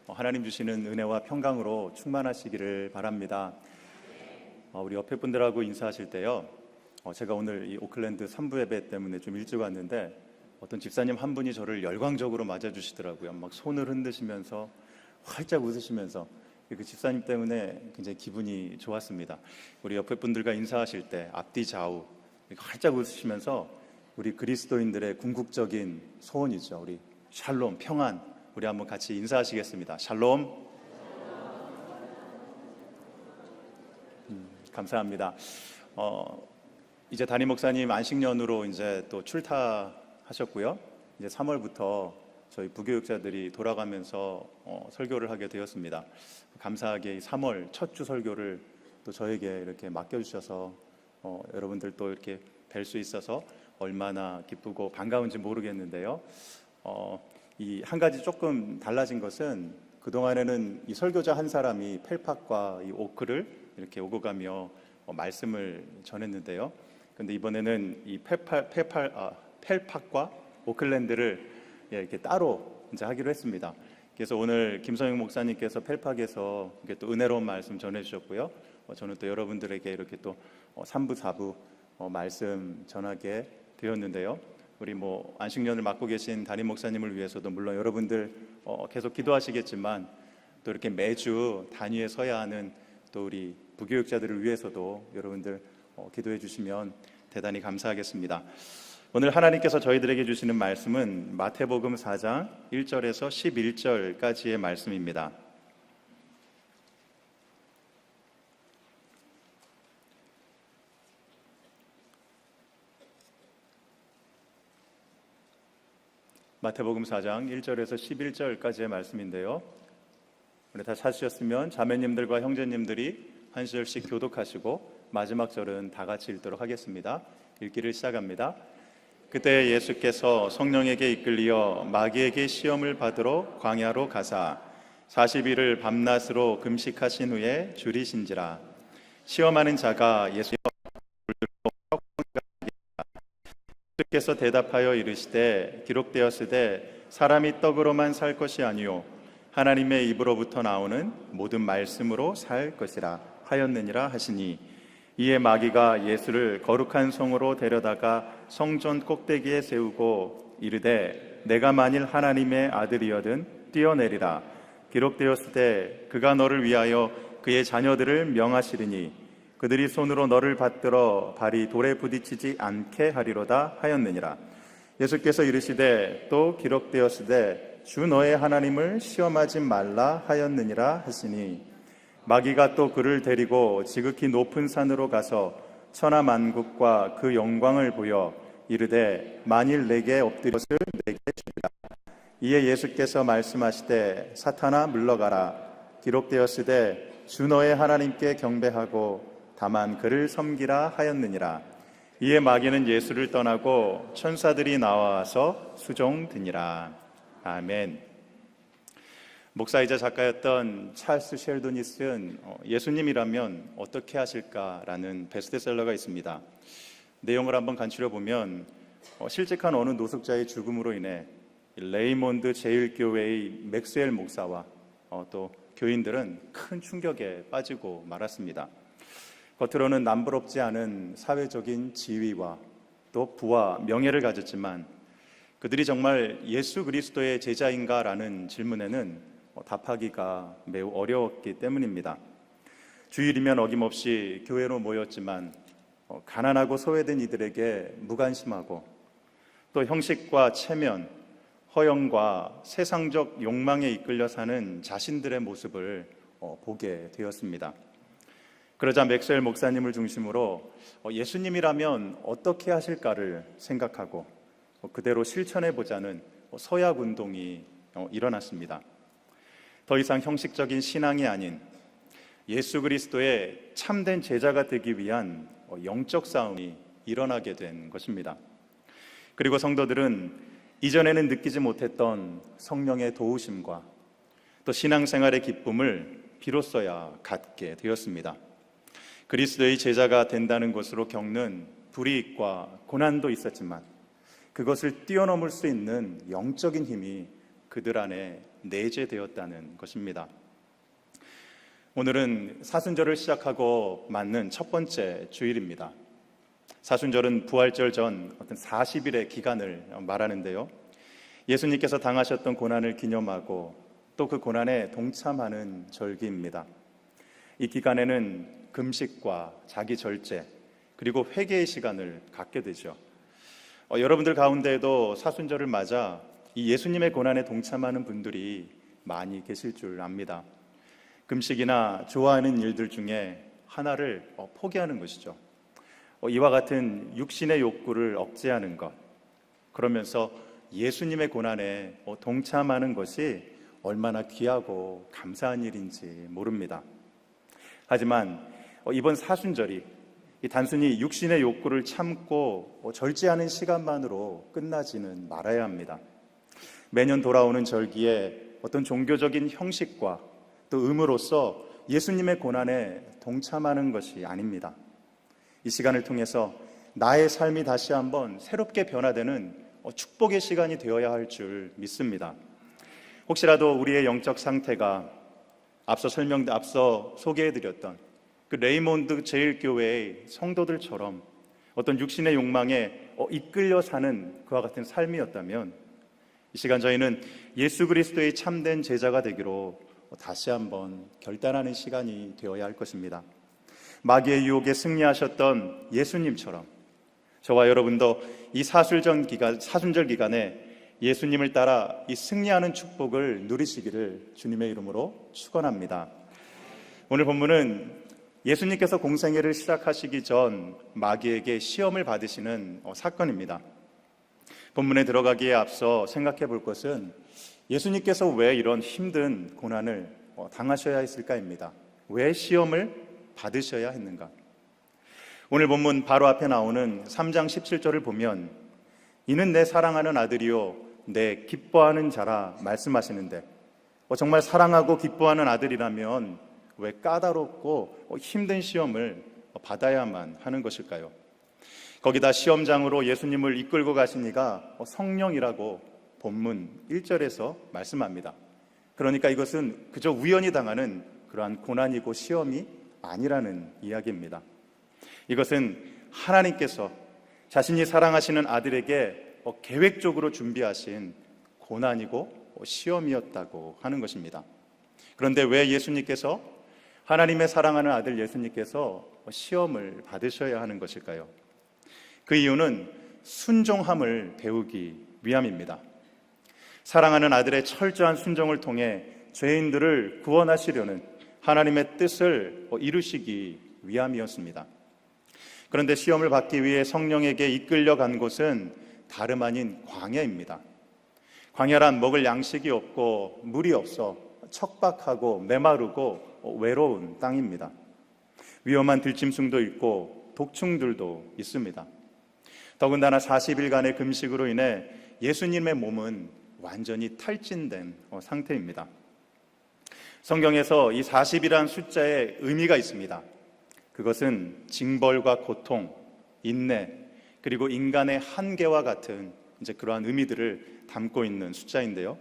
하나님 주시는 은혜와 평강으로 충만하시기를 바랍니다. 우리 옆에 분들하고 인사하실 때요, 제가 오늘 이 오클랜드 3부 예배 때문에 좀 일찍 왔는데 어떤 집사님 한 분이 저를 열광적으로 맞아주시더라고요. 막 손을 흔드시면서 활짝 웃으시면서, 그 집사님 때문에 굉장히 기분이 좋았습니다. 우리 옆에 분들과 인사하실 때 앞뒤 좌우 활짝 웃으시면서 우리 그리스도인들의 궁극적인 소원이죠. 우리 샬롬, 평안, 우리 한번 같이 인사하시겠습니다. 샬롬. 감사합니다. 이제 담임 목사님 안식년으로 이제 또 출타하셨고요. 이제 3월부터 저희 부교육자들이 돌아가면서 설교를 하게 되었습니다. 감사하게 3월 첫 주 설교를 또 저에게 이렇게 맡겨주셔서 여러분들 또 이렇게 뵐 수 있어서 얼마나 기쁘고 반가운지 모르겠는데요. 이 한 가지 조금 달라진 것은, 그동안에는 이 설교자 한 사람이 펠팍과 이 오크를 이렇게 오고 가며 말씀을 전했는데요. 근데 이번에는 이 펠팍과 오클랜드를 이렇게 따로 이제 하기로 했습니다. 그래서 오늘 김성영 목사님께서 펠팍에서 이렇게 또 은혜로운 말씀 전해주셨고요. 저는 또 여러분들에게 이렇게 또 3부, 4부 말씀 전하게 되었는데요. 우리 안식년을 맡고 계신 담임 목사님을 위해서도 물론 여러분들 계속 기도하시겠지만, 또 이렇게 매주 단위에 서야 하는 또 우리 부교육자들을 위해서도 여러분들 기도해 주시면 대단히 감사하겠습니다. 오늘 하나님께서 저희들에게 주시는 말씀은 마태복음 4장 1절에서 11절까지의 말씀입니다. 마태복음 4장 1절에서 11절까지의 말씀인데요. 우리 다 찾으셨으면 자매님들과 형제님들이 한 절씩 교독하시고 마지막 절은 다 같이 읽도록 하겠습니다. 읽기를 시작합니다. 그때 예수께서 성령에게 이끌리어 마귀에게 시험을 받으러 광야로 가사 40일을 밤낮으로 금식하신 후에 줄이신지라. 시험하는 자가 예수께서 대답하여 이르시되 기록되었으되 사람이 떡으로만 살 것이 아니요 하나님의 입으로부터 나오는 모든 말씀으로 살 것이라 하였느니라 하시니, 이에 마귀가 예수를 거룩한 성으로 데려다가 성전 꼭대기에 세우고 이르되 내가 만일 하나님의 아들이여든 뛰어내리라. 기록되었으되 그가 너를 위하여 그의 자녀들을 명하시리니 그들이 손으로 너를 받들어 발이 돌에 부딪히지 않게 하리로다 하였느니라. 예수께서 이르시되 또 기록되었으되 주 너의 하나님을 시험하지 말라 하였느니라 하시니, 마귀가 또 그를 데리고 지극히 높은 산으로 가서 천하만국과 그 영광을 보여 이르되 만일 내게 엎드릴 것을 내게 주리라. 이에 예수께서 말씀하시되 사탄아 물러가라. 기록되었으되 주 너의 하나님께 경배하고 다만 그를 섬기라 하였느니라. 이에 마귀는 예수를 떠나고 천사들이 나와서 수종드니라. 아멘. 목사이자 작가였던 찰스 셸도니 쓴 예수님이라면 어떻게 하실까라는 베스트셀러가 있습니다. 내용을 한번 간추려 보면, 실직한 어느 노숙자의 죽음으로 인해 레이몬드 제1교회의 맥스웰 목사와 또 교인들은 큰 충격에 빠지고 말았습니다. 겉으로는 남부럽지 않은 사회적인 지위와 또 부와 명예를 가졌지만, 그들이 정말 예수 그리스도의 제자인가라는 질문에는 답하기가 매우 어려웠기 때문입니다. 주일이면 어김없이 교회로 모였지만 가난하고 소외된 이들에게 무관심하고, 또 형식과 체면, 허영과 세상적 욕망에 이끌려 사는 자신들의 모습을 보게 되었습니다. 그러자 맥스웰 목사님을 중심으로 예수님이라면 어떻게 하실까를 생각하고 그대로 실천해보자는 서약 운동이 일어났습니다. 더 이상 형식적인 신앙이 아닌 예수 그리스도의 참된 제자가 되기 위한 영적 싸움이 일어나게 된 것입니다. 그리고 성도들은 이전에는 느끼지 못했던 성령의 도우심과 또 신앙생활의 기쁨을 비로소야 갖게 되었습니다. 그리스도의 제자가 된다는 것으로 겪는 불이익과 고난도 있었지만, 그것을 뛰어넘을 수 있는 영적인 힘이 그들 안에 내재되었다는 것입니다. 오늘은 사순절을 시작하고 맞는 첫 번째 주일입니다. 사순절은 부활절 전 어떤 40일의 기간을 말하는데요. 예수님께서 당하셨던 고난을 기념하고 또 그 고난에 동참하는 절기입니다. 이 기간에는 금식과 자기 절제 그리고 회개의 시간을 갖게 되죠. 여러분들 가운데에도 사순절을 맞아 이 예수님의 고난에 동참하는 분들이 많이 계실 줄 압니다. 금식이나 좋아하는 일들 중에 하나를 포기하는 것이죠. 이와 같은 육신의 욕구를 억제하는 것, 그러면서 예수님의 고난에 동참하는 것이 얼마나 귀하고 감사한 일인지 모릅니다. 하지만 이번 사순절이 단순히 육신의 욕구를 참고 절제하는 시간만으로 끝나지는 말아야 합니다. 매년 돌아오는 절기에 어떤 종교적인 형식과 또 의무로서 예수님의 고난에 동참하는 것이 아닙니다. 이 시간을 통해서 나의 삶이 다시 한번 새롭게 변화되는 축복의 시간이 되어야 할 줄 믿습니다. 혹시라도 우리의 영적 상태가 앞서 소개해드렸던 그 레이몬드 제일교회의 성도들처럼 어떤 육신의 욕망에 이끌려 사는 그와 같은 삶이었다면 이 시간 저희는 예수 그리스도의 참된 제자가 되기로 다시 한번 결단하는 시간이 되어야 할 것입니다. 마귀의 유혹에 승리하셨던 예수님처럼 저와 여러분도 이 사순절 기간에 예수님을 따라 이 승리하는 축복을 누리시기를 주님의 이름으로 축원합니다. 오늘 본문은 예수님께서 공생애를 시작하시기 전 마귀에게 시험을 받으시는 사건입니다. 본문에 들어가기에 앞서 생각해 볼 것은 예수님께서 왜 이런 힘든 고난을 당하셔야 했을까입니다. 왜 시험을 받으셔야 했는가? 오늘 본문 바로 앞에 나오는 3장 17절을 보면 이는 내 사랑하는 아들이요 내 기뻐하는 자라 말씀하시는데 정말 사랑하고 기뻐하는 아들이라면 왜 까다롭고 힘든 시험을 받아야만 하는 것일까요? 거기다 시험장으로 예수님을 이끌고 가신 이가 성령이라고 본문 1절에서 말씀합니다. 그러니까 이것은 그저 우연히 당하는 그러한 고난이고 시험이 아니라는 이야기입니다. 이것은 하나님께서 자신이 사랑하시는 아들에게 계획적으로 준비하신 고난이고 시험이었다고 하는 것입니다. 그런데 왜 예수님께서 하나님의 사랑하는 아들 예수님께서 시험을 받으셔야 하는 것일까요? 그 이유는 순종함을 배우기 위함입니다. 사랑하는 아들의 철저한 순종을 통해 죄인들을 구원하시려는 하나님의 뜻을 이루시기 위함이었습니다. 그런데 시험을 받기 위해 성령에게 이끌려간 곳은 다름 아닌 광야입니다. 광야란 먹을 양식이 없고 물이 없어 척박하고 메마르고 외로운 땅입니다. 위험한 들짐승도 있고 독충들도 있습니다. 더군다나 40일간의 금식으로 인해 예수님의 몸은 완전히 탈진된 상태입니다. 성경에서 이 40이라는 숫자에 의미가 있습니다. 그것은 징벌과 고통, 인내, 그리고 인간의 한계와 같은 그러한 의미들을 담고 있는 숫자인데요.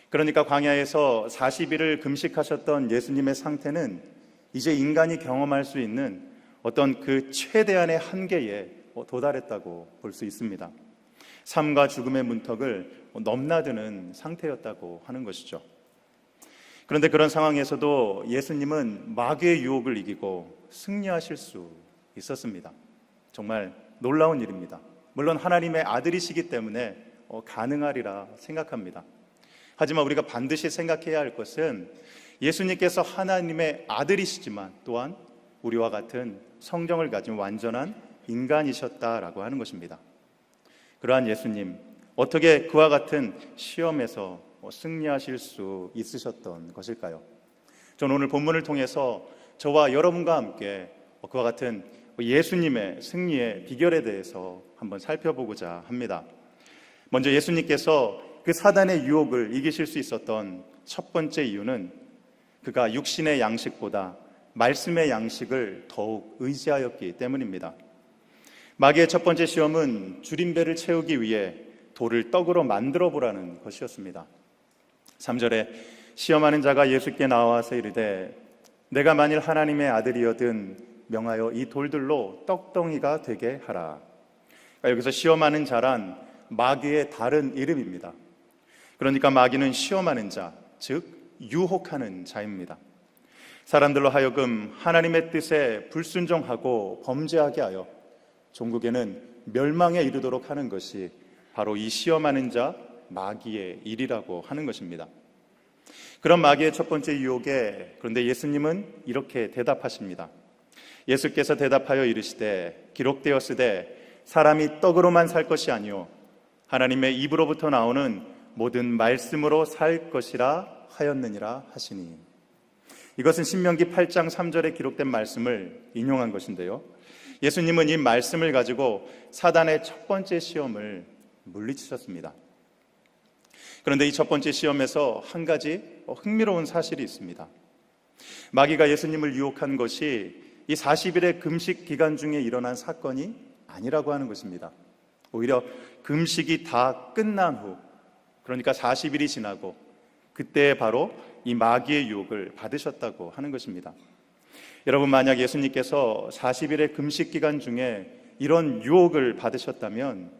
그러니까 광야에서 40일을 금식하셨던 예수님의 상태는 이제 인간이 경험할 수 있는 어떤 그 최대한의 한계에 도달했다고 볼 수 있습니다. 삶과 죽음의 문턱을 넘나드는 상태였다고 하는 것이죠. 그런데 그런 상황에서도 예수님은 마귀의 유혹을 이기고 승리하실 수 있었습니다. 정말 놀라운 일입니다. 물론 하나님의 아들이시기 때문에 가능하리라 생각합니다. 하지만 우리가 반드시 생각해야 할 것은 예수님께서 하나님의 아들이시지만 또한 우리와 같은 성정을 가진 완전한 인간이셨다라고 하는 것입니다. 그러한 예수님, 어떻게 그와 같은 시험에서 승리하실 수 있으셨던 것일까요? 저는 오늘 본문을 통해서 저와 여러분과 함께 그와 같은 예수님의 승리의 비결에 대해서 한번 살펴보고자 합니다. 먼저 예수님께서 그 사단의 유혹을 이기실 수 있었던 첫 번째 이유는 그가 육신의 양식보다 말씀의 양식을 더욱 의지하였기 때문입니다. 마귀의 첫 번째 시험은 줄임배를 채우기 위해 돌을 떡으로 만들어 보라는 것이었습니다. 3절에 시험하는 자가 예수께 나와서 이르되 내가 만일 하나님의 아들이거든 명하여 이 돌들로 떡덩이가 되게 하라. 그러니까 여기서 시험하는 자란 마귀의 다른 이름입니다. 그러니까 마귀는 시험하는 자, 즉 유혹하는 자입니다. 사람들로 하여금 하나님의 뜻에 불순종하고 범죄하게 하여 종국에는 멸망에 이르도록 하는 것이 바로 이 시험하는 자 마귀의 일이라고 하는 것입니다. 그런 마귀의 첫 번째 유혹에 그런데 예수님은 이렇게 대답하십니다. 예수께서 대답하여 이르시되 기록되었으되 사람이 떡으로만 살 것이 아니요 하나님의 입으로부터 나오는 모든 말씀으로 살 것이라 하였느니라 하시니. 이것은 신명기 8장 3절에 기록된 말씀을 인용한 것인데요, 예수님은 이 말씀을 가지고 사단의 첫 번째 시험을 물리치셨습니다. 그런데 이 첫 번째 시험에서 한 가지 흥미로운 사실이 있습니다. 마귀가 예수님을 유혹한 것이 이 40일의 금식 기간 중에 일어난 사건이 아니라고 하는 것입니다. 오히려 금식이 다 끝난 후, 그러니까 40일이 지나고 그때 바로 이 마귀의 유혹을 받으셨다고 하는 것입니다. 여러분, 만약 예수님께서 40일의 금식 기간 중에 이런 유혹을 받으셨다면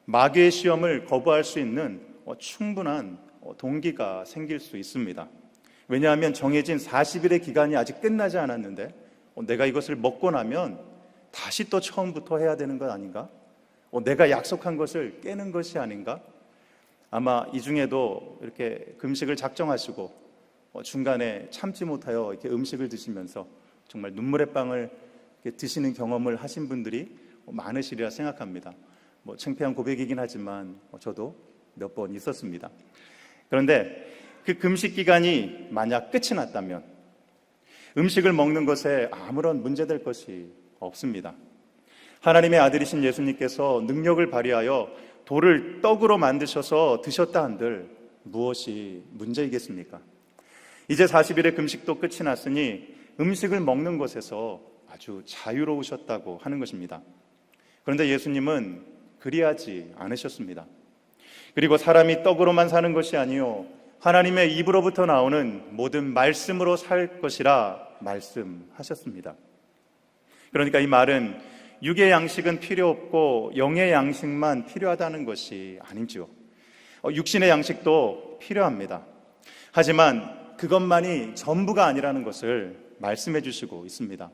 마귀의 시험을 거부할 수 있는 충분한 동기가 생길 수 있습니다. 왜냐하면 정해진 40일의 기간이 아직 끝나지 않았는데 내가 이것을 먹고 나면 다시 또 처음부터 해야 되는 것 아닌가? 내가 약속한 것을 깨는 것이 아닌가? 아마 이 중에도 이렇게 금식을 작정하시고 중간에 참지 못하여 이렇게 음식을 드시면서 정말 눈물의 빵을 드시는 경험을 하신 분들이 많으시리라 생각합니다. 창피한 고백이긴 하지만 저도 몇 번 있었습니다. 그런데 그 금식 기간이 만약 끝이 났다면 음식을 먹는 것에 아무런 문제될 것이 없습니다. 하나님의 아들이신 예수님께서 능력을 발휘하여 돌을 떡으로 만드셔서 드셨다 한들 무엇이 문제이겠습니까? 이제 40일의 금식도 끝이 났으니 음식을 먹는 것에서 아주 자유로우셨다고 하는 것입니다. 그런데 예수님은 그리하지 않으셨습니다. 그리고 사람이 떡으로만 사는 것이 아니요 하나님의 입으로부터 나오는 모든 말씀으로 살 것이라 말씀하셨습니다. 그러니까 이 말은 육의 양식은 필요 없고 영의 양식만 필요하다는 것이 아니죠. 육신의 양식도 필요합니다. 하지만 그것만이 전부가 아니라는 것을 말씀해 주시고 있습니다.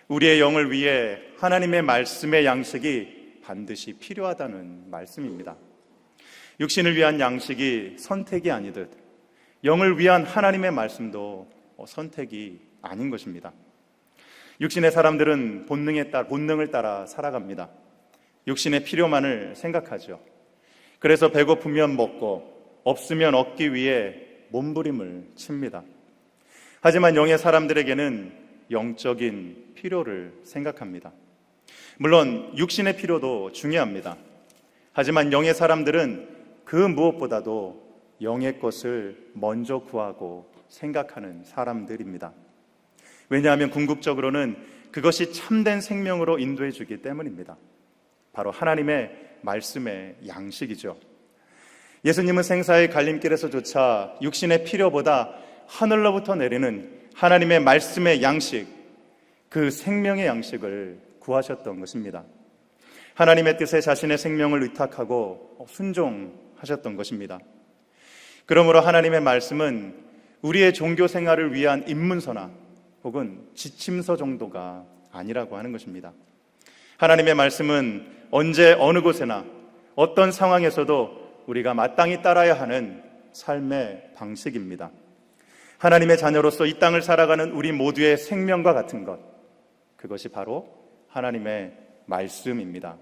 우리의 영을 위해 하나님의 말씀의 양식이 반드시 필요하다는 말씀입니다. 육신을 위한 양식이 선택이 아니듯 영을 위한 하나님의 말씀도 선택이 아닌 것입니다. 육신의 사람들은 본능을 따라 살아갑니다. 육신의 필요만을 생각하죠. 그래서 배고프면 먹고 없으면 얻기 위해 몸부림을 칩니다. 하지만 영의 사람들에게는 영적인 필요를 생각합니다. 물론 육신의 필요도 중요합니다. 하지만 영의 사람들은 그 무엇보다도 영의 것을 먼저 구하고 생각하는 사람들입니다. 왜냐하면 궁극적으로는 그것이 참된 생명으로 인도해 주기 때문입니다. 바로 하나님의 말씀의 양식이죠. 예수님은 생사의 갈림길에서조차 육신의 필요보다 하늘로부터 내리는 하나님의 말씀의 양식, 그 생명의 양식을 구하셨던 것입니다. 하나님의 뜻에 자신의 생명을 의탁하고 순종하셨던 것입니다. 그러므로 하나님의 말씀은 우리의 종교 생활을 위한 입문서나 혹은 지침서 정도가 아니라고 하는 것입니다. 하나님의 말씀은 언제 어느 곳에나 어떤 상황에서도 우리가 마땅히 따라야 하는 삶의 방식입니다. 하나님의 자녀로서 이 땅을 살아가는 우리 모두의 생명과 같은 것, 그것이 바로 하나님의 말씀입니다.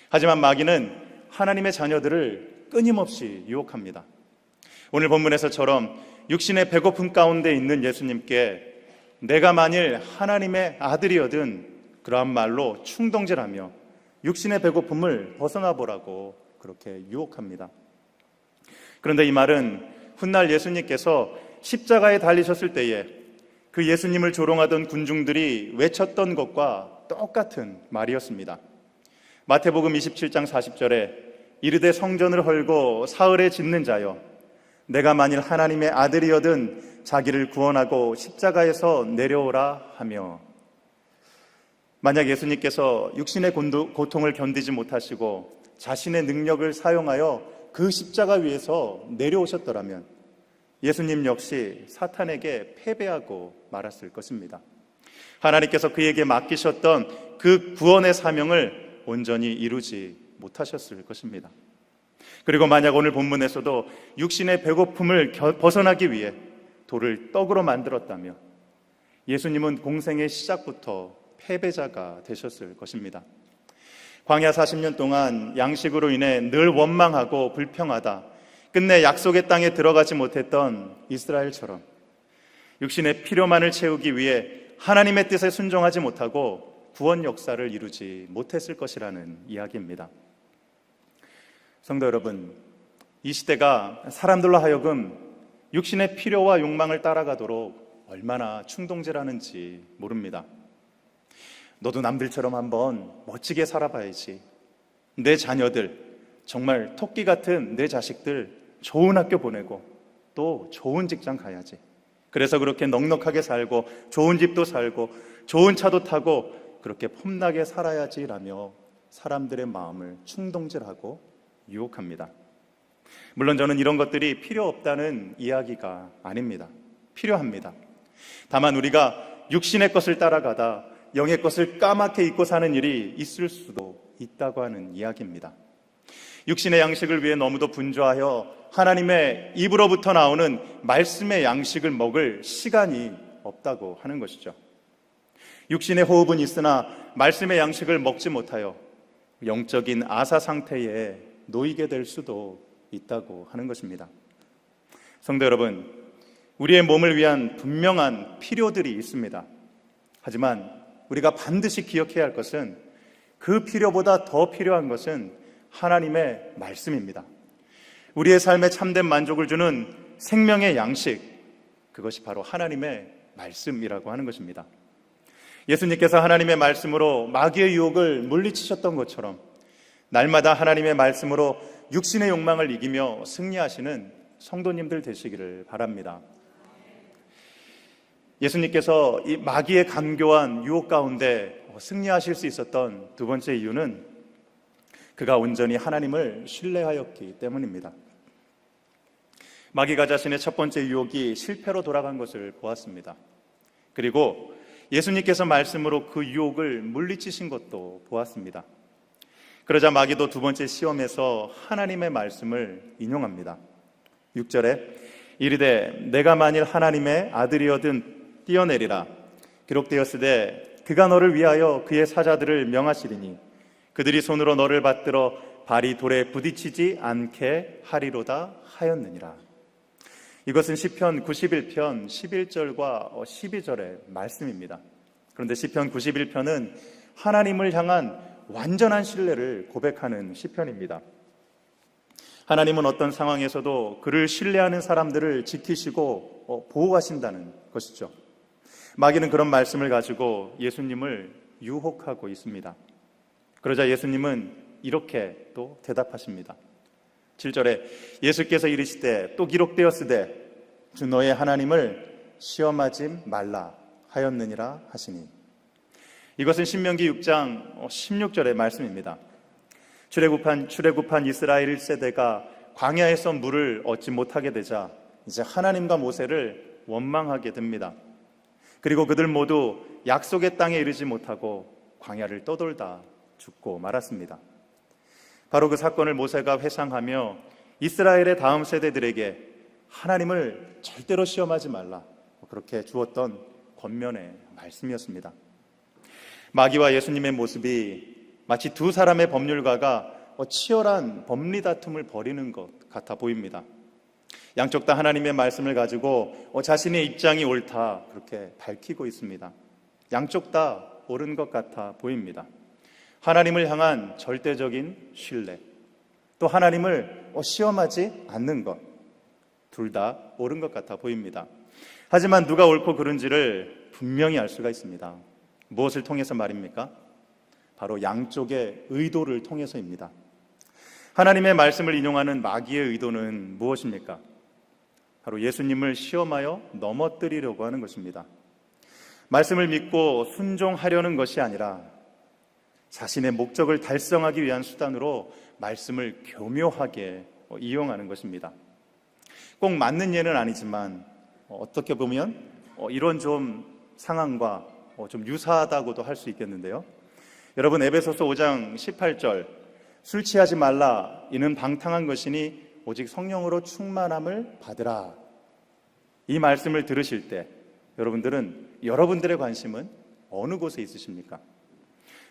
하지만 마귀는 하나님의 자녀들을 끊임없이 유혹합니다. 오늘 본문에서처럼 육신의 배고픔 가운데 있는 예수님께 내가 만일 하나님의 아들이거든 그러한 말로 충동질하며 육신의 배고픔을 벗어나 보라고 그렇게 유혹합니다. 그런데 이 말은 훗날 예수님께서 십자가에 달리셨을 때에 그 예수님을 조롱하던 군중들이 외쳤던 것과 똑같은 말이었습니다. 마태복음 27장 40절에 이르되 성전을 헐고 사흘에 짓는 자여 내가 만일 하나님의 아들이어든 자기를 구원하고 십자가에서 내려오라 하며, 만약 예수님께서 육신의 고통을 견디지 못하시고 자신의 능력을 사용하여 그 십자가 위에서 내려오셨더라면 예수님 역시 사탄에게 패배하고 말았을 것입니다. 하나님께서 그에게 맡기셨던 그 구원의 사명을 온전히 이루지 못하셨을 것입니다. 그리고 만약 오늘 본문에서도 육신의 배고픔을 벗어나기 위해 돌을 떡으로 만들었다며 예수님은 공생의 시작부터 패배자가 되셨을 것입니다. 광야 40년 동안 양식으로 인해 늘 원망하고 불평하다 끝내 약속의 땅에 들어가지 못했던 이스라엘처럼 육신의 필요만을 채우기 위해 하나님의 뜻에 순종하지 못하고 구원 역사를 이루지 못했을 것이라는 이야기입니다. 성도 여러분, 이 시대가 사람들로 하여금 육신의 필요와 욕망을 따라가도록 얼마나 충동질하는지 모릅니다. 너도 남들처럼 한번 멋지게 살아봐야지. 내 자녀들, 정말 토끼 같은 내 자식들 좋은 학교 보내고 또 좋은 직장 가야지. 그래서 그렇게 넉넉하게 살고 좋은 집도 살고 좋은 차도 타고 그렇게 폼나게 살아야지라며 사람들의 마음을 충동질하고 유혹합니다. 물론 저는 이런 것들이 필요 없다는 이야기가 아닙니다. 필요합니다. 다만 우리가 육신의 것을 따라가다 영의 것을 까맣게 잊고 사는 일이 있을 수도 있다고 하는 이야기입니다. 육신의 양식을 위해 너무도 분주하여 하나님의 입으로부터 나오는 말씀의 양식을 먹을 시간이 없다고 하는 것이죠. 육신의 호흡은 있으나 말씀의 양식을 먹지 못하여 영적인 아사 상태에 놓이게 될 수도 있다고 하는 것입니다. 성도 여러분, 우리의 몸을 위한 분명한 필요들이 있습니다. 하지만 우리가 반드시 기억해야 할 것은 그 필요보다 더 필요한 것은 하나님의 말씀입니다. 우리의 삶에 참된 만족을 주는 생명의 양식, 그것이 바로 하나님의 말씀이라고 하는 것입니다. 예수님께서 하나님의 말씀으로 마귀의 유혹을 물리치셨던 것처럼 날마다 하나님의 말씀으로 육신의 욕망을 이기며 승리하시는 성도님들 되시기를 바랍니다. 예수님께서 이 마귀의 간교한 유혹 가운데 승리하실 수 있었던 두 번째 이유는 그가 온전히 하나님을 신뢰하였기 때문입니다. 마귀가 자신의 첫 번째 유혹이 실패로 돌아간 것을 보았습니다. 그리고 예수님께서 말씀으로 그 유혹을 물리치신 것도 보았습니다. 그러자 마귀도 두 번째 시험에서 하나님의 말씀을 인용합니다. 6절에 이르되 내가 만일 하나님의 아들이어든 뛰어내리라. 기록되었으되 그가 너를 위하여 그의 사자들을 명하시리니 그들이 손으로 너를 받들어 발이 돌에 부딪히지 않게 하리로다 하였느니라. 이것은 시편 91편 11절과 12절의 말씀입니다. 그런데 시편 91편은 하나님을 향한 완전한 신뢰를 고백하는 시편입니다. 하나님은 어떤 상황에서도 그를 신뢰하는 사람들을 지키시고 보호하신다는 것이죠. 마귀는 그런 말씀을 가지고 예수님을 유혹하고 있습니다. 그러자 예수님은 이렇게 또 대답하십니다. 7절에 예수께서 이르시되 또 기록되었으되 주 너의 하나님을 시험하지 말라 하였느니라 하시니, 이것은 신명기 6장 16절의 말씀입니다. 출애굽한 이스라엘 1세대가 광야에서 물을 얻지 못하게 되자 이제 하나님과 모세를 원망하게 됩니다. 그리고 그들 모두 약속의 땅에 이르지 못하고 광야를 떠돌다 죽고 말았습니다. 바로 그 사건을 모세가 회상하며 이스라엘의 다음 세대들에게 하나님을 절대로 시험하지 말라, 그렇게 주었던 권면의 말씀이었습니다. 마귀와 예수님의 모습이 마치 두 사람의 법률가가 치열한 법리 다툼을 벌이는 것 같아 보입니다. 양쪽 다 하나님의 말씀을 가지고 자신의 입장이 옳다 그렇게 밝히고 있습니다. 양쪽 다 옳은 것 같아 보입니다. 하나님을 향한 절대적인 신뢰, 또 하나님을 시험하지 않는 것, 둘 다 옳은 것 같아 보입니다. 하지만 누가 옳고 그른지를 분명히 알 수가 있습니다. 무엇을 통해서 말입니까? 바로 양쪽의 의도를 통해서입니다. 하나님의 말씀을 인용하는 마귀의 의도는 무엇입니까? 바로 예수님을 시험하여 넘어뜨리려고 하는 것입니다. 말씀을 믿고 순종하려는 것이 아니라 자신의 목적을 달성하기 위한 수단으로 말씀을 교묘하게 이용하는 것입니다. 꼭 맞는 예는 아니지만 어떻게 보면 이런 좀 상황과 좀 유사하다고도 할 수 있겠는데요. 여러분, 에베소서 5장 18절 술 취하지 말라 이는 방탕한 것이니 오직 성령으로 충만함을 받으라. 이 말씀을 들으실 때 여러분들의 관심은 어느 곳에 있으십니까?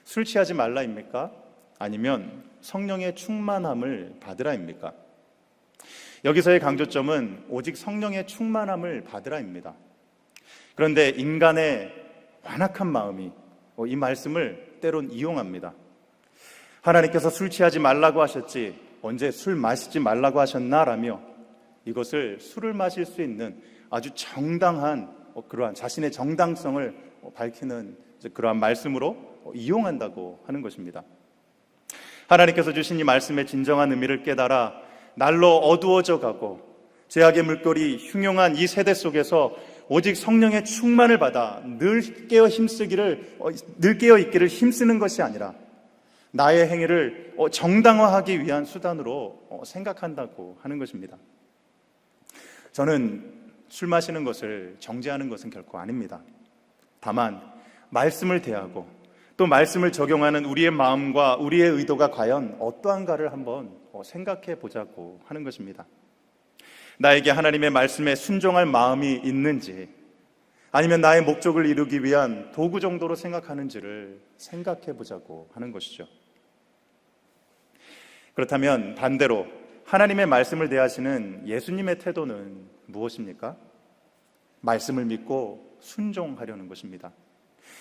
술 취하지 말라입니까? 아니면 성령의 충만함을 받으라입니까? 여기서의 강조점은 오직 성령의 충만함을 받으라입니다. 그런데 인간의 완악한 마음이 이 말씀을 때론 이용합니다. 하나님께서 술 취하지 말라고 하셨지 언제 술 마시지 말라고 하셨나라며 이것을 술을 마실 수 있는 아주 정당한 그러한 자신의 정당성을 밝히는 그러한 말씀으로 이용한다고 하는 것입니다. 하나님께서 주신 이 말씀의 진정한 의미를 깨달아 날로 어두워져 가고 죄악의 물결이 흉용한 이 세대 속에서 오직 성령의 충만을 받아 늘 깨어 있기를 힘쓰는 것이 아니라 나의 행위를 정당화하기 위한 수단으로 생각한다고 하는 것입니다. 저는 술 마시는 것을 정죄하는 것은 결코 아닙니다. 다만 말씀을 대하고 또 말씀을 적용하는 우리의 마음과 우리의 의도가 과연 어떠한가를 한번 생각해 보자고 하는 것입니다. 나에게 하나님의 말씀에 순종할 마음이 있는지 아니면 나의 목적을 이루기 위한 도구 정도로 생각하는지를 생각해 보자고 하는 것이죠. 그렇다면 반대로 하나님의 말씀을 대하시는 예수님의 태도는 무엇입니까? 말씀을 믿고 순종하려는 것입니다.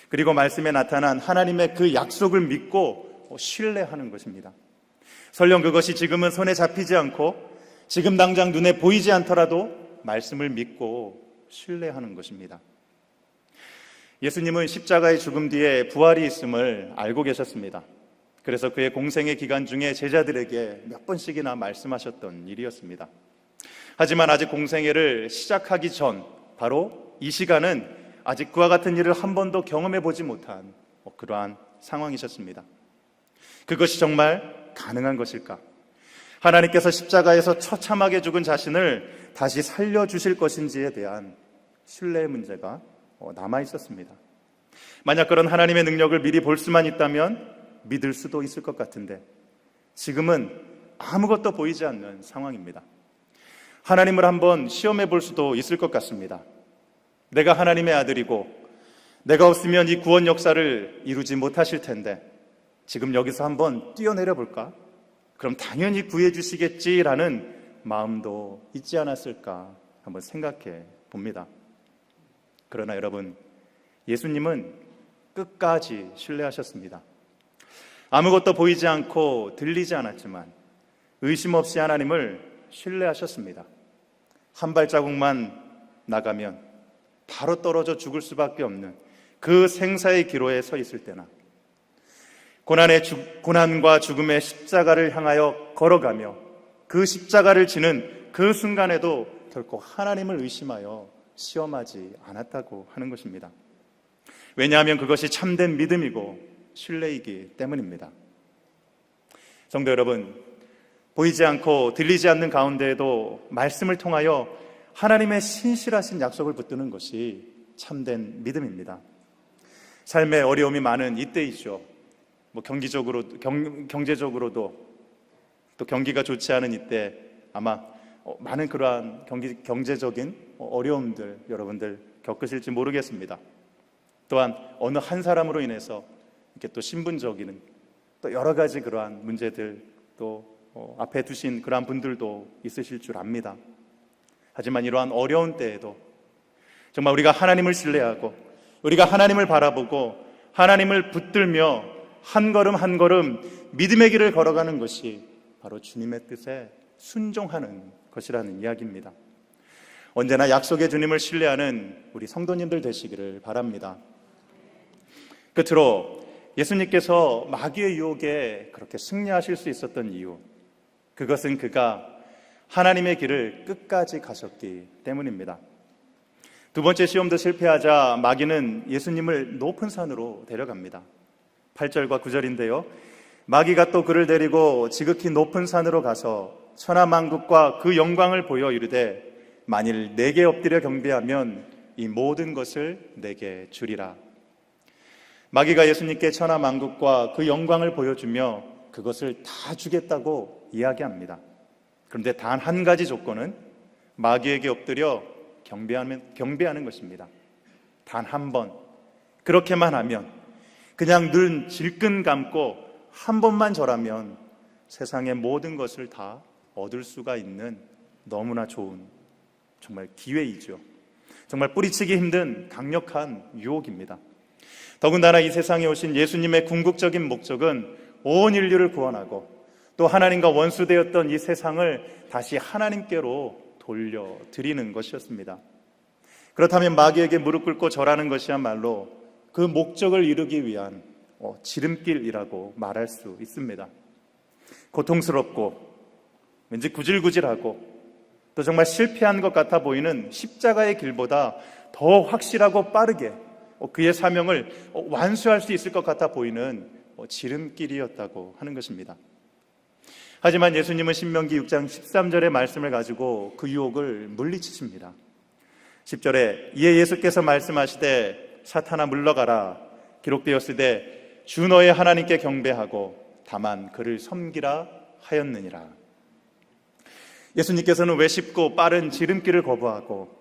그리고 말씀에 나타난 하나님의 그 약속을 믿고 신뢰하는 것입니다. 설령 그것이 지금은 손에 잡히지 않고 지금 당장 눈에 보이지 않더라도 말씀을 믿고 신뢰하는 것입니다. 예수님은 십자가의 죽음 뒤에 부활이 있음을 알고 계셨습니다. 그래서 그의 공생의 기간 중에 제자들에게 몇 번씩이나 말씀하셨던 일이었습니다. 하지만 아직 공생애를 시작하기 전 바로 이 시간은 아직 그와 같은 일을 한 번도 경험해 보지 못한 그러한 상황이셨습니다. 그것이 정말 가능한 것일까? 하나님께서 십자가에서 처참하게 죽은 자신을 다시 살려주실 것인지에 대한 신뢰의 문제가 남아 있었습니다. 만약 그런 하나님의 능력을 미리 볼 수만 있다면 믿을 수도 있을 것 같은데 지금은 아무것도 보이지 않는 상황입니다. 하나님을 한번 시험해 볼 수도 있을 것 같습니다. 내가 하나님의 아들이고 내가 없으면 이 구원 역사를 이루지 못하실 텐데 지금 여기서 한번 뛰어내려 볼까? 그럼 당연히 구해 주시겠지라는 마음도 있지 않았을까 한번 생각해 봅니다. 그러나 여러분, 예수님은 끝까지 신뢰하셨습니다. 아무것도 보이지 않고 들리지 않았지만 의심 없이 하나님을 신뢰하셨습니다. 한 발자국만 나가면 바로 떨어져 죽을 수밖에 없는 그 생사의 기로에 서 있을 때나 고난과 죽음의 십자가를 향하여 걸어가며 그 십자가를 지는 그 순간에도 결코 하나님을 의심하여 시험하지 않았다고 하는 것입니다. 왜냐하면 그것이 참된 믿음이고 신뢰이기 때문입니다. 성도 여러분, 보이지 않고 들리지 않는 가운데에도 말씀을 통하여 하나님의 신실하신 약속을 붙드는 것이 참된 믿음입니다. 삶의 어려움이 많은 이때이죠. 경제적으로도 또 경기가 좋지 않은 이때 아마 많은 그러한 경제적인 어려움들 여러분들 겪으실지 모르겠습니다. 또한 어느 한 사람으로 인해서 이렇게 또 신분적인 또 여러 가지 그러한 문제들 또 앞에 두신 그러한 분들도 있으실 줄 압니다. 하지만 이러한 어려운 때에도 정말 우리가 하나님을 신뢰하고 우리가 하나님을 바라보고 하나님을 붙들며 한 걸음 한 걸음 믿음의 길을 걸어가는 것이 바로 주님의 뜻에 순종하는 것이라는 이야기입니다. 언제나 약속의 주님을 신뢰하는 우리 성도님들 되시기를 바랍니다. 끝으로 예수님께서 마귀의 유혹에 그렇게 승리하실 수 있었던 이유, 그것은 그가 하나님의 길을 끝까지 가셨기 때문입니다. 두 번째 시험도 실패하자 마귀는 예수님을 높은 산으로 데려갑니다. 8절과 9절인데요. 마귀가 또 그를 데리고 지극히 높은 산으로 가서 천하만국과 그 영광을 보여 이르되 만일 내게 엎드려 경배하면 이 모든 것을 내게 주리라. 마귀가 예수님께 천하만국과 그 영광을 보여주며 그것을 다 주겠다고 이야기합니다. 그런데 단 한 가지 조건은 마귀에게 엎드려 경배하는 것입니다. 단 한 번. 그렇게만 하면, 그냥 눈 질끈 감고 한 번만 절하면 세상의 모든 것을 다 얻을 수가 있는 너무나 좋은, 정말 기회이죠. 정말 뿌리치기 힘든 강력한 유혹입니다. 더군다나 이 세상에 오신 예수님의 궁극적인 목적은 온 인류를 구원하고 또 하나님과 원수되었던 이 세상을 다시 하나님께로 돌려드리는 것이었습니다. 그렇다면 마귀에게 무릎 꿇고 절하는 것이야말로 그 목적을 이루기 위한 지름길이라고 말할 수 있습니다. 고통스럽고 왠지 구질구질하고 또 정말 실패한 것 같아 보이는 십자가의 길보다 더 확실하고 빠르게 그의 사명을 완수할 수 있을 것 같아 보이는 지름길이었다고 하는 것입니다. 하지만 예수님은 신명기 6장 13절의 말씀을 가지고 그 유혹을 물리치십니다. 10절에 이에 예수께서 말씀하시되 사탄아 물러가라 기록되었으되 주 너의 하나님께 경배하고 다만 그를 섬기라 하였느니라. 예수님께서는 왜 쉽고 빠른 지름길을 거부하고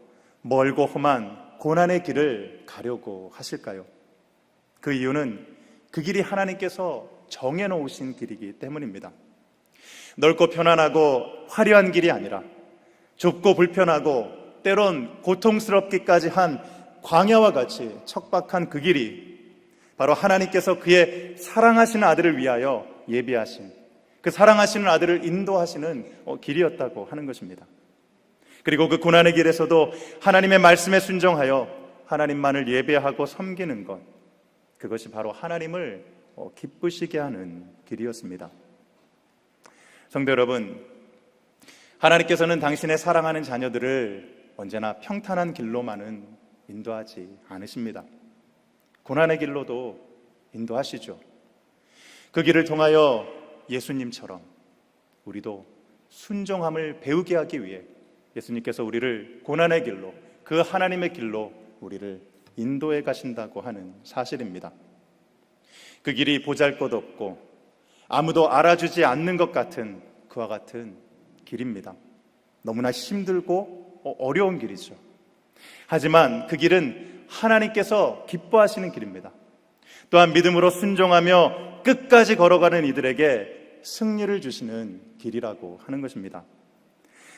멀고 험한 고난의 길을 가려고 하실까요? 그 이유는 그 길이 하나님께서 정해놓으신 길이기 때문입니다. 넓고 편안하고 화려한 길이 아니라 좁고 불편하고 때론 고통스럽기까지 한 광야와 같이 척박한 그 길이 바로 하나님께서 그의 사랑하시는 아들을 위하여 예비하신, 그 사랑하시는 아들을 인도하시는 길이었다고 하는 것입니다. 그리고 그 고난의 길에서도 하나님의 말씀에 순종하여 하나님만을 예배하고 섬기는 것, 그것이 바로 하나님을 기쁘시게 하는 길이었습니다. 성도 여러분, 하나님께서는 당신의 사랑하는 자녀들을 언제나 평탄한 길로만은 인도하지 않으십니다. 고난의 길로도 인도하시죠. 그 길을 통하여 예수님처럼 우리도 순종함을 배우게 하기 위해 예수님께서 우리를 고난의 길로, 그 하나님의 길로 우리를 인도해 가신다고 하는 사실입니다. 그 길이 보잘것없고 아무도 알아주지 않는 것 같은 그와 같은 길입니다. 너무나 힘들고 어려운 길이죠. 하지만 그 길은 하나님께서 기뻐하시는 길입니다. 또한 믿음으로 순종하며 끝까지 걸어가는 이들에게 승리를 주시는 길이라고 하는 것입니다.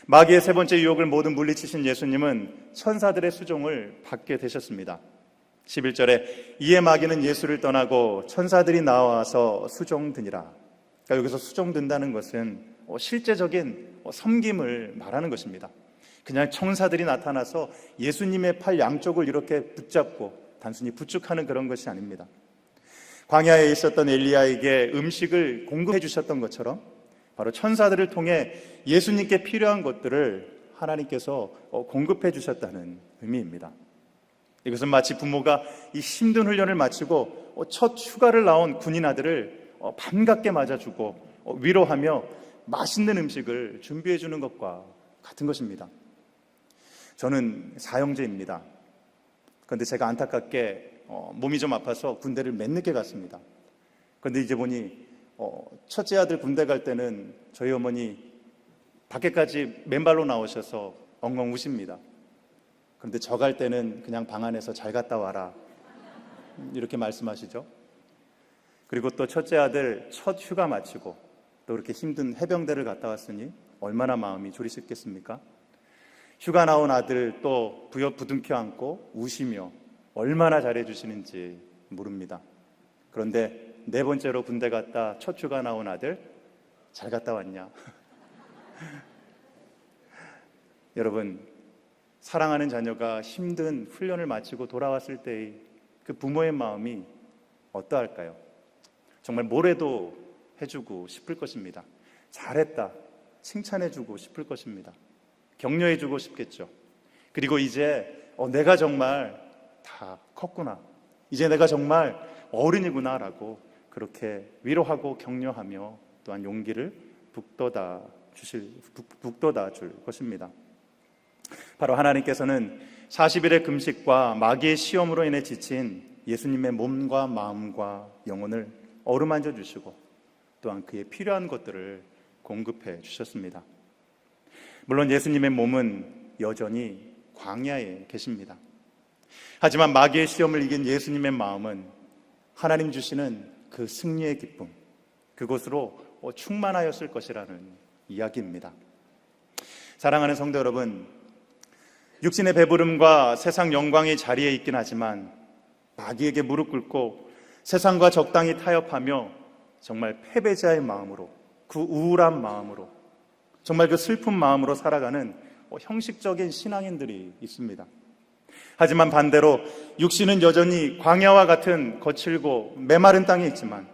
마귀의 세 번째 유혹을 모두 물리치신 예수님은 천사들의 수종을 받게 되셨습니다. 11절에 이에 마귀는 예수를 떠나고 천사들이 나와서 수종드니라. 그러니까 여기서 수종든다는 것은 실제적인 섬김을 말하는 것입니다. 그냥 천사들이 나타나서 예수님의 팔 양쪽을 이렇게 붙잡고 단순히 부축하는 그런 것이 아닙니다. 광야에 있었던 엘리야에게 음식을 공급해 주셨던 것처럼 바로 천사들을 통해 예수님께 필요한 것들을 하나님께서 공급해 주셨다는 의미입니다. 이것은 마치 부모가 이 힘든 훈련을 마치고 첫 휴가를 나온 군인 아들을 반갑게 맞아주고 위로하며 맛있는 음식을 준비해 주는 것과 같은 것입니다. 저는 사형제입니다. 그런데 제가 안타깝게 몸이 좀 아파서 군대를 맨늦게 갔습니다. 그런데 이제 보니 첫째 아들 군대 갈 때는 저희 어머니 밖에까지 맨발로 나오셔서 엉엉 우십니다. 그런데 저 갈 때는 그냥 방 안에서 잘 갔다 와라 이렇게 말씀하시죠. 그리고 또 첫째 아들 첫 휴가 마치고 또 이렇게 힘든 해병대를 갔다 왔으니 얼마나 마음이 졸이셨겠습니까? 휴가 나온 아들 또 부둥켜 안고 우시며 얼마나 잘해주시는지 모릅니다. 그런데 네 번째로 군대 갔다 첫 휴가 나온 아들 잘 갔다 왔냐? 여러분, 사랑하는 자녀가 힘든 훈련을 마치고 돌아왔을 때의 그 부모의 마음이 어떠할까요? 정말 뭐래도 해주고 싶을 것입니다. 잘했다, 칭찬해주고 싶을 것입니다. 격려해주고 싶겠죠. 그리고 이제 내가 정말 다 컸구나, 이제 내가 정말 어른이구나 라고 그렇게 위로하고 격려하며 또한 용기를 북돋아 줄 것입니다. 바로 하나님께서는 40일의 금식과 마귀의 시험으로 인해 지친 예수님의 몸과 마음과 영혼을 어루만져 주시고 또한 그의 필요한 것들을 공급해 주셨습니다. 물론 예수님의 몸은 여전히 광야에 계십니다. 하지만 마귀의 시험을 이긴 예수님의 마음은 하나님 주시는 그 승리의 기쁨, 그곳으로 충만하였을 것이라는 이야기입니다. 사랑하는 성도 여러분, 육신의 배부름과 세상 영광의 자리에 있긴 하지만 마귀에게 무릎 꿇고 세상과 적당히 타협하며 정말 패배자의 마음으로, 그 우울한 마음으로, 정말 그 슬픈 마음으로 살아가는 형식적인 신앙인들이 있습니다. 하지만 반대로 육신은 여전히 광야와 같은 거칠고 메마른 땅에 있지만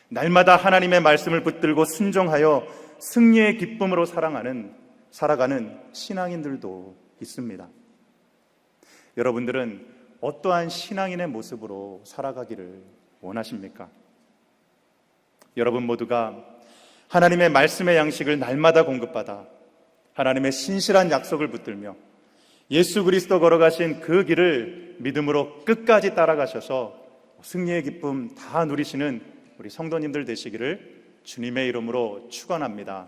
날마다 하나님의 말씀을 붙들고 순종하여 승리의 기쁨으로 살아가는 신앙인들도 있습니다. 여러분들은 어떠한 신앙인의 모습으로 살아가기를 원하십니까? 여러분 모두가 하나님의 말씀의 양식을 날마다 공급받아 하나님의 신실한 약속을 붙들며 예수 그리스도 걸어가신 그 길을 믿음으로 끝까지 따라가셔서 승리의 기쁨 다 누리시는 우리 성도님들 되시기를 주님의 이름으로 축원합니다.